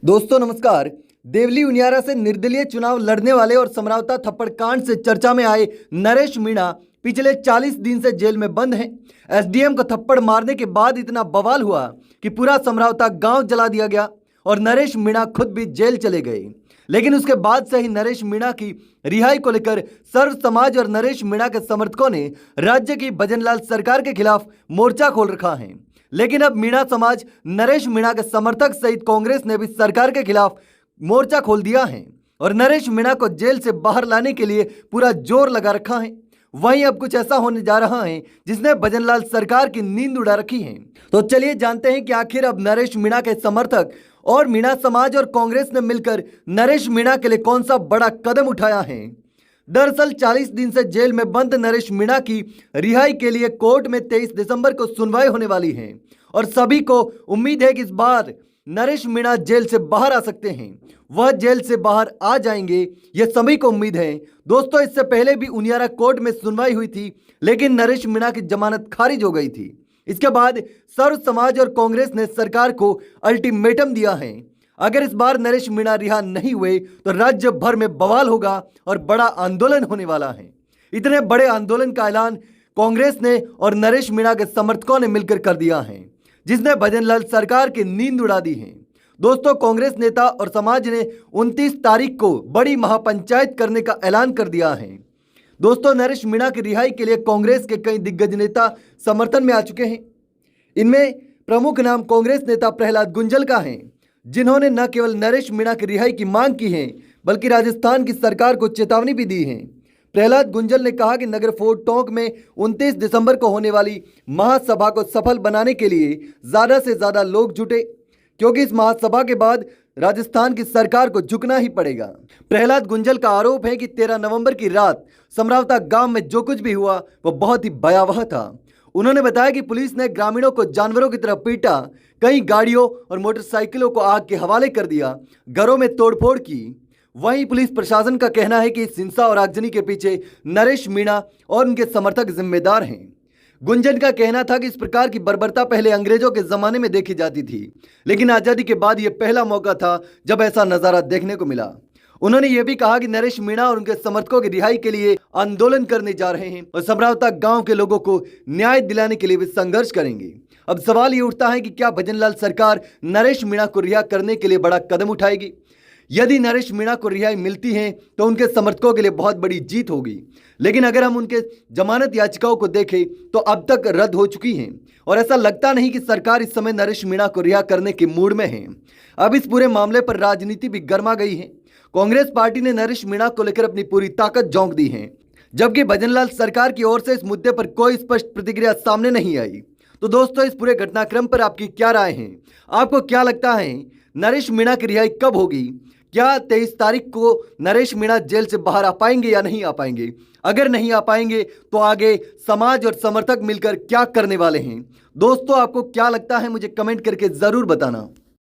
दोस्तों नमस्कार। देवली उनियारा से निर्दलीय चुनाव लड़ने वाले और समरावता थप्पड़ कांड से चर्चा में आए नरेश मीणा पिछले 40 दिन से जेल में बंद हैं। एसडीएम को थप्पड़ मारने के बाद इतना बवाल हुआ कि पूरा समरावता गांव जला दिया गया और नरेश मीणा खुद भी जेल चले गए। लेकिन उसके बाद से ही नरेश मीणा की रिहाई को लेकर सर्व समाज और नरेश मीणा के समर्थकों ने राज्य की भजनलाल सरकार के खिलाफ मोर्चा खोल रखा है। लेकिन अब मीणा समाज, नरेश मीणा के समर्थक सहित कांग्रेस ने भी सरकार के खिलाफ मोर्चा खोल दिया है और नरेश मीणा को जेल से बाहर लाने के लिए पूरा जोर लगा रखा है। वहीं अब कुछ ऐसा होने जा रहा है जिसने भजनलाल सरकार की नींद उड़ा रखी है। तो चलिए जानते हैं कि आखिर अब नरेश मीणा के समर्थक और मीणा समाज और कांग्रेस ने मिलकर नरेश मीणा के लिए कौन सा बड़ा कदम उठाया है। दरअसल 40 दिन से जेल में बंद नरेश मीणा की रिहाई के लिए कोर्ट में 23 दिसंबर को सुनवाई होने वाली है और सभी को उम्मीद है कि इस बार नरेश मीणा जेल से बाहर आ सकते हैं। वह जेल से बाहर आ जाएंगे, यह सभी को उम्मीद है। दोस्तों, इससे पहले भी उनियारा कोर्ट में सुनवाई हुई थी, लेकिन नरेश मीणा की जमानत खारिज हो गई थी। इसके बाद सर्व समाज और कांग्रेस ने सरकार को अल्टीमेटम दिया है। अगर इस बार नरेश मीणा रिहा नहीं हुए तो राज्य भर में बवाल होगा और बड़ा आंदोलन होने वाला है। इतने बड़े आंदोलन का ऐलान कांग्रेस ने और नरेश मीणा के समर्थकों ने मिलकर कर दिया है, जिसने भजनलाल सरकार की नींद उड़ा दी है। दोस्तों, कांग्रेस नेता और समाज ने 29 तारीख को बड़ी महापंचायत करने का ऐलान कर दिया है। दोस्तों, नरेश मीणा की रिहाई के लिए कांग्रेस के कई दिग्गज नेता समर्थन में आ चुके हैं। इनमें प्रमुख नाम कांग्रेस नेता प्रहलाद गुंजल का है, जिन्होंने न केवल नरेश मीणा की रिहाई की मांग की है बल्कि राजस्थान की सरकार को चेतावनी भी दी है। प्रहलाद गुंजल ने कहा कि नगर फोर्ट टोंक में 29 दिसंबर को होने वाली महासभा को सफल बनाने के लिए ज़्यादा से ज़्यादा लोग जुटे, क्योंकि इस महासभा के बाद राजस्थान की सरकार को झुकना ही पड़ेगा। प्रहलाद गुंजल का आरोप है कि 13 नवंबर की रात समरावता गांव में जो कुछ भी हुआ वह बहुत ही भयावह था। उन्होंने बताया कि पुलिस ने ग्रामीणों को जानवरों की तरह पीटा, कई गाड़ियों और मोटरसाइकिलों को आग के हवाले कर दिया, घरों में तोड़फोड़ की। वहीं पुलिस प्रशासन का कहना है कि इस हिंसा और आगजनी के पीछे नरेश मीणा और उनके समर्थक जिम्मेदार हैं। गुंजन का कहना था कि इस प्रकार की बर्बरता पहले अंग्रेजों के जमाने में देखी जाती थी, लेकिन आज़ादी के बाद यह पहला मौका था जब ऐसा नज़ारा देखने को मिला। उन्होंने ये भी कहा कि नरेश मीणा और उनके समर्थकों की रिहाई के लिए आंदोलन करने जा रहे हैं और समरावता गांव के लोगों को न्याय दिलाने के लिए भी संघर्ष करेंगे। अब सवाल ये उठता है कि क्या भजनलाल सरकार नरेश मीणा को रिहा करने के लिए बड़ा कदम उठाएगी। यदि नरेश मीणा को रिहाई मिलती है तो उनके समर्थकों के लिए बहुत बड़ी जीत होगी, लेकिन अगर हम उनके जमानत याचिकाओं को देखें तो अब तक रद्द हो चुकी हैं और ऐसा लगता नहीं कि सरकार इस समय नरेश मीणा को रिहा करने के मूड में है। अब इस पूरे मामले पर राजनीति भी गर्मा गई है। कांग्रेस पार्टी ने नरेश मीणा को लेकर अपनी पूरी ताकत झोंक दी है, जबकि भजनलाल सरकार की ओर से इस मुद्दे पर कोई स्पष्ट प्रतिक्रिया सामने नहीं आई। तो दोस्तों, इस पूरे घटनाक्रम पर आपकी क्या राय है? आपको क्या लगता है नरेश मीणा की रिहाई कब होगी? क्या 23 तारीख को नरेश मीणा जेल से बाहर आ पाएंगे या नहीं आ पाएंगे? अगर नहीं आ पाएंगे तो आगे समाज और समर्थक मिलकर क्या करने वाले हैं? दोस्तों, आपको क्या लगता है मुझे कमेंट करके जरूर बताना।